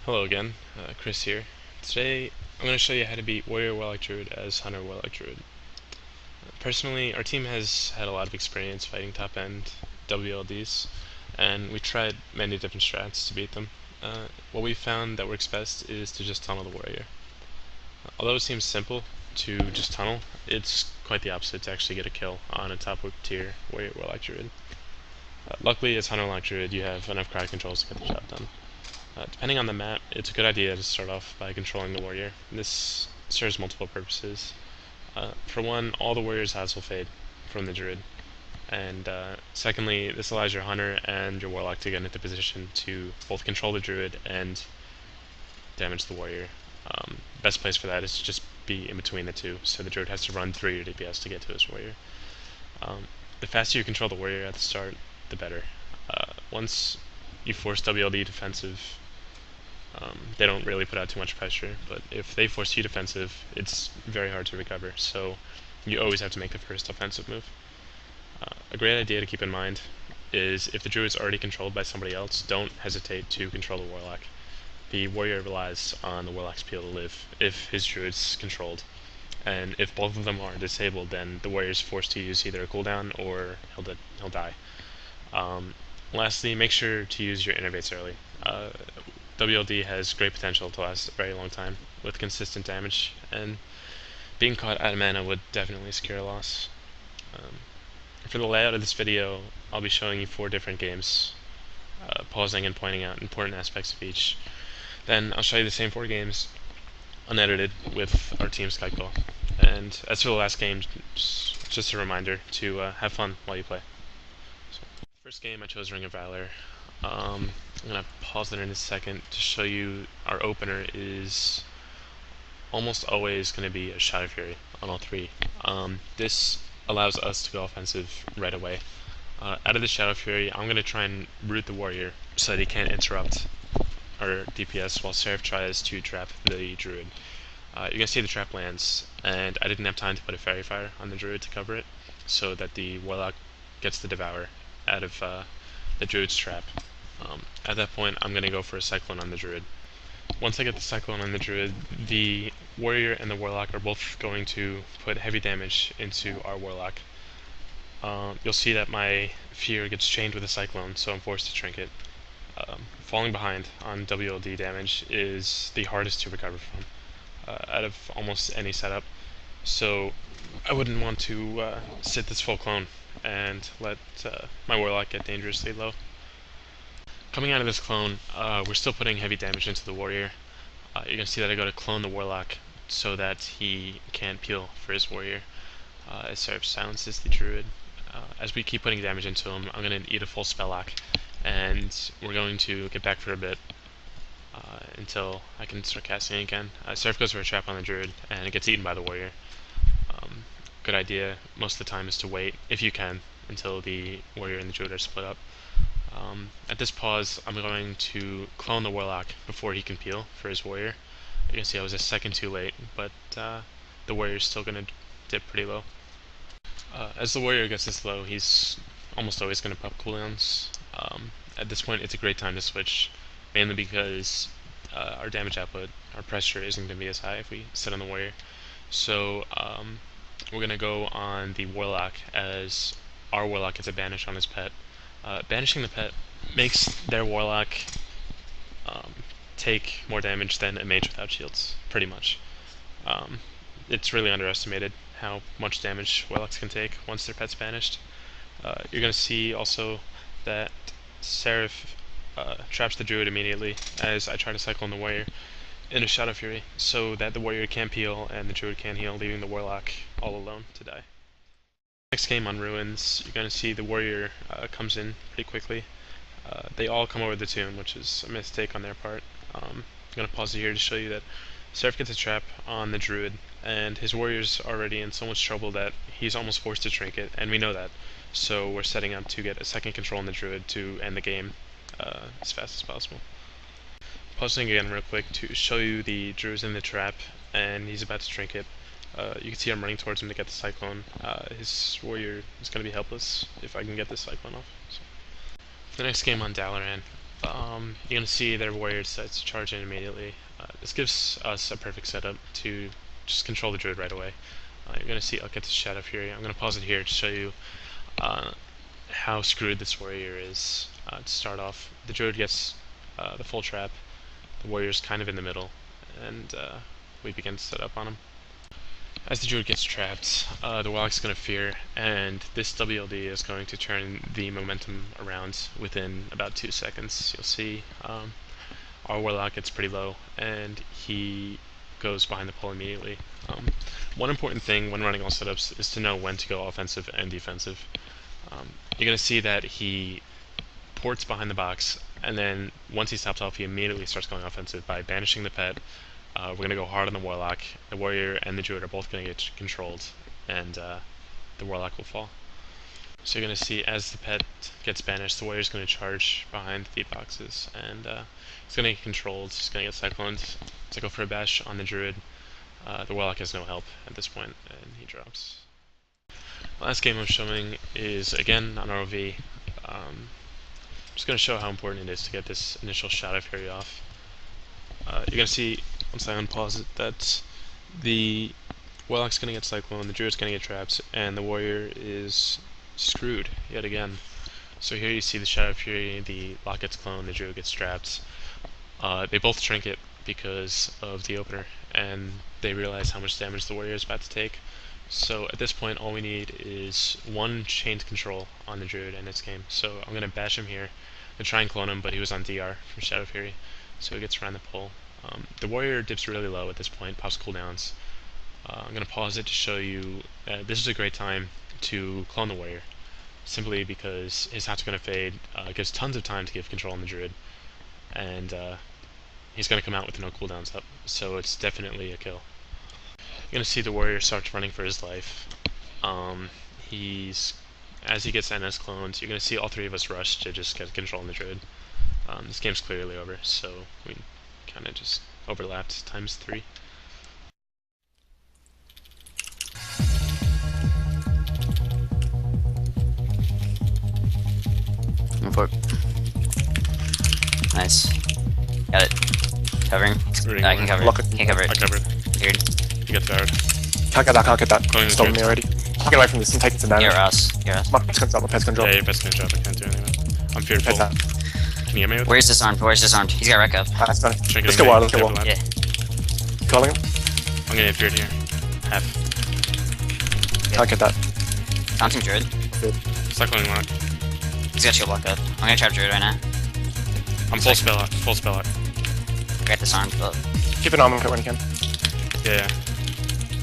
Hello again, Chris here. Today I'm going to show you how to beat Warrior Warlock Druid as Hunter Warlock Druid. Personally, our team has had a lot of experience fighting top end WLDs, and we tried many different strats to beat them. What we found that works best is to just tunnel the warrior. Although it seems simple to just tunnel, it's quite the opposite to actually get a kill on a top tier Warrior Warlock Druid. Luckily, as Hunter Warlock Druid, you have enough crowd controls to get the job done. Depending on the map, it's a good idea to start off by controlling the warrior. This serves multiple purposes. For one, all the warriors' health will fade from the druid. And secondly, this allows your hunter and your warlock to get into position to both control the druid and damage the warrior. Best place for that is to just be in between the two, so the druid has to run through your DPS to get to his warrior. The faster you control the warrior at the start, the better. Once you force WLD defensive, they don't really put out too much pressure, but if they force you defensive, it's very hard to recover, so you always have to make the first offensive move. A great idea to keep in mind is if the druid is already controlled by somebody else, don't hesitate to control the warlock. The warrior relies on the warlock's peel to live if his druid's controlled, and if both of them are disabled, then the warrior is forced to use either a cooldown or he'll die. Lastly, make sure to use your innervates early. WLD has great potential to last a very long time with consistent damage, and being caught out of mana would definitely secure a loss. For the layout of this video, I'll be showing you 4 different games, pausing and pointing out important aspects of each. Then I'll show you the same 4 games, unedited, with our team's kite call. And as for the last game, just a reminder to have fun while you play. So, first game I chose Ring of Valor. I'm going to pause it in a second to show you our opener is almost always going to be a Shadow Fury on all 3. This allows us to go offensive right away. Out of the Shadow Fury, I'm going to try and root the warrior so that he can't interrupt our DPS while Seraph tries to trap the druid. You're going to see the trap lands, and I didn't have time to put a Fairy Fire on the druid to cover it, so that the warlock gets the Devour out of the druid's trap. At that point, I'm going to go for a Cyclone on the druid. Once I get the Cyclone on the druid, the warrior and the warlock are both going to put heavy damage into our warlock. You'll see that my fear gets chained with a Cyclone, so I'm forced to trinket. Falling behind on WLD damage is the hardest to recover from out of almost any setup, so I wouldn't want to sit this full clone and let my warlock get dangerously low. Coming out of this clone, we're still putting heavy damage into the warrior. You're going to see that I go to clone the warlock so that he can't peel for his warrior, as Seraph silences the druid. As we keep putting damage into him, I'm going to eat a full spell lock, and we're going to get back for a bit until I can start casting again. Seraph goes for a trap on the druid, and it gets eaten by the warrior. Good idea most of the time is to wait, if you can, until the warrior and the druid are split up. At this pause, I'm going to clone the warlock before he can peel for his warrior. You can see I was a second too late, but the warrior's still going to dip pretty low. As the warrior gets this low, he's almost always going to pop cooldowns. At this point, it's a great time to switch, mainly because our damage output, our pressure isn't going to be as high if we sit on the warrior. So we're going to go on the warlock, as our warlock gets a banish on his pet. Banishing the pet makes their warlock take more damage than a mage without shields, pretty much. It's really underestimated how much damage warlocks can take once their pet's banished. You're going to see also that Seraph traps the druid immediately as I try to cycle in the warrior in a Shadow Fury, so that the warrior can't peel and the druid can't heal, leaving the warlock all alone to die. Next game on Ruins, you're going to see the warrior comes in pretty quickly. They all come over the tomb, which is a mistake on their part. I'm going to pause it here to show you that Seraph gets a trap on the druid, and his warrior's already in so much trouble that he's almost forced to trinket, and we know that. So we're setting up to get a second control on the druid to end the game as fast as possible. Pausing again real quick to show you the druid's in the trap, and he's about to trinket. You can see I'm running towards him to get the Cyclone. His warrior is going to be helpless if I can get this Cyclone off. So. The next game on Dalaran, you're going to see their warrior decides to charge in immediately. This gives us a perfect setup to just control the druid right away. You're going to see, I'll get to Shadow Fury. I'm going to pause it here to show you how screwed this warrior is. To start off, the druid gets the full trap, the warrior's kind of in the middle, and we begin to set up on him. As the druid gets trapped, the warlock's going to fear, and this WLD is going to turn the momentum around within about 2 seconds. You'll see our warlock gets pretty low, and he goes behind the pole immediately. One important thing when running all setups is to know when to go offensive and defensive. You're going to see that he ports behind the box, and then once he stops off, he immediately starts going offensive by banishing the pet. We're going to go hard on the warlock. The warrior and the druid are both going to get controlled, and the warlock will fall. So you're going to see as the pet gets banished, the warrior's going to charge behind the boxes, and he's going to get controlled. He's going to get cycloned. So go for a bash on the druid. The warlock has no help at this point, and he drops. Last game I'm showing is again on ROV. I'm just going to show how important it is to get this initial Shadow Fury off. You're going to see, once I unpause it, that the warlock's going to get cyclone, the druid's going to get traps, and the warrior is screwed yet again. So here you see the Shadow Fury, the lock gets cloned, the druid gets trapped. They both trinket because of the opener, and they realize how much damage the warrior is about to take. So at this point, all we need is one chained control on the druid and it's game. So I'm going to bash him here and try and clone him, but he was on DR from Shadow Fury, so he gets around the pole. The warrior dips really low at this point, pops cooldowns. I'm going to pause it to show you this is a great time to clone the warrior, simply because his hots are going to fade. It gives tons of time to give control on the druid, and he's going to come out with no cooldowns up, so it's definitely a kill. You're going to see the warrior starts running for his life. As he gets NS cloned, you're going to see all three of us rush to just get control on the druid. This game's clearly over, so we kind of just overlapped times 3. Go for it. Nice. Got it. Covering. I can cover it. Can't cover it. I covered. Weird. You get fired. Can't get that. Stolen me already. I'll get away from this, I'm taking some damage. You're us. My pet's gonna drop, Yeah, your pet's gonna drop, I can't do anything about it. I'm fearful. Can you get me with Where's disarmed? He's got wreck up. That's done. Let's Let's go wild, let's go wild. Yeah. Calling him? I'm gonna get feared here. Half. Can't get that. Taunting druid. Cycling lock. He's got shield block up. I'm gonna trap druid right now. I'm full spell out. Full spell out. Got disarmed, but Keep an arm on it when you can. Yeah. I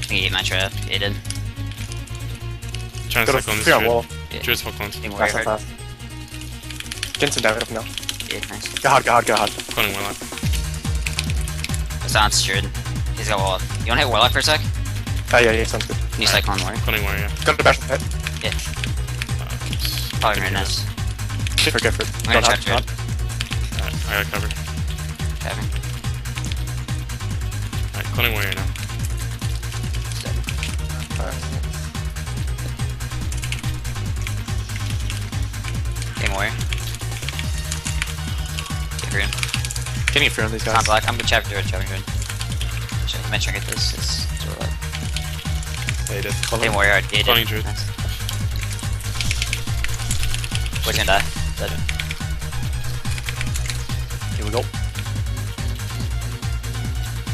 think he ate my trap. He did. Trying to Got a cycle on this fear on druid. wall. Yeah. Druid's full clones. Team Fast warrior and hard. fast. Getting some damage up now. Yeah, nice. Go hard. Cloning warlock. Silence druid. He's got warlock. You wanna hit warlock for a sec? Yeah, sounds good. Can you cycle on warrior? Cloning warrior. Got the bash on the head. Yeah. Probably very nice. Go for it. I'm gonna trap druid. Alright, I got covered. Covering. Alright, cloning warrior now. Team warrior. Get green. Getting a fear on these Not guys. black. I'm gonna trap druid. Trapping druid. Should I trinket this? It's really low. Yeah, he did. Team warrior hard. Yeah, Cloning did. druid. Nice. Where's gonna die? Dead. Here we go.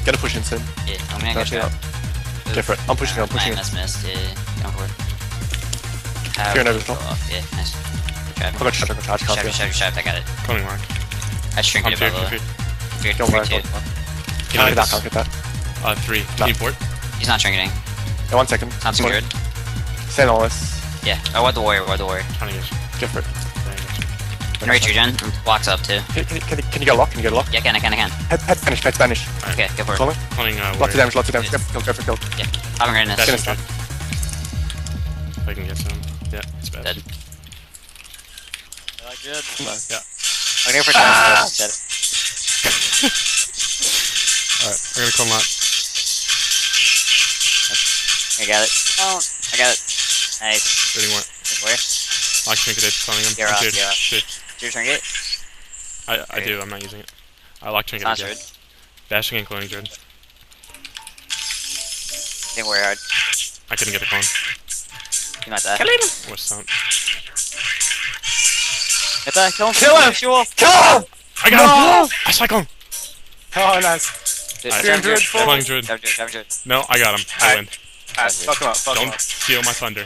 Gotta push inside. Yeah, I'm gonna That's go it. trap. Go for it. I'm pushing it. That's missed. Yeah, going for it. Fear and control everything. off. Yeah, nice. Trapping. I've got charge, can't do it. Trap. I got it. Cloning warlock. I shrink I'm it feared. above I'm the feared. feared Don't worry. 3-2. Can't get that. 3. No. Need port. He's not shrinking. Yeah, 1 second. Thompson druid. Send all this. Yeah. Oh, what the warrior? Trying to get you. Go for it. Can reach regen. Blocks up too. Can you get a lock? Yeah, I can. Head Spanish. Okay, go for it. Calling. Cloning Lots of warrior. damage. Go for kill. Yeah. Having readiness. That's Finish good. If I can get some. Yeah, it's bad. Dead. Good. Yeah. I'm gonna go for challenge. Dead. Alright, I'm gonna clone lot. I got it. Oh, I got it. Nice. Ready more. Team warrior. Lock trinket, cloning him. You're I'm off, feared. you're off. Shit. Your trinket. I do. I'm not using it. I lock trinket Not again. druid. Dashing and cloning druid. Didn't worry hard. I couldn't get the clone. You might die. Kill him! What's sound? Get that, kill him. Kill him! Sure. Kill him! I got him! I cyclone! Oh, nice. Dude, Alright, jab druid full. Cloning druid. Jab druid. No, I got him. I win. Alright, fuck him up, fuck him Don't up. steal my thunder.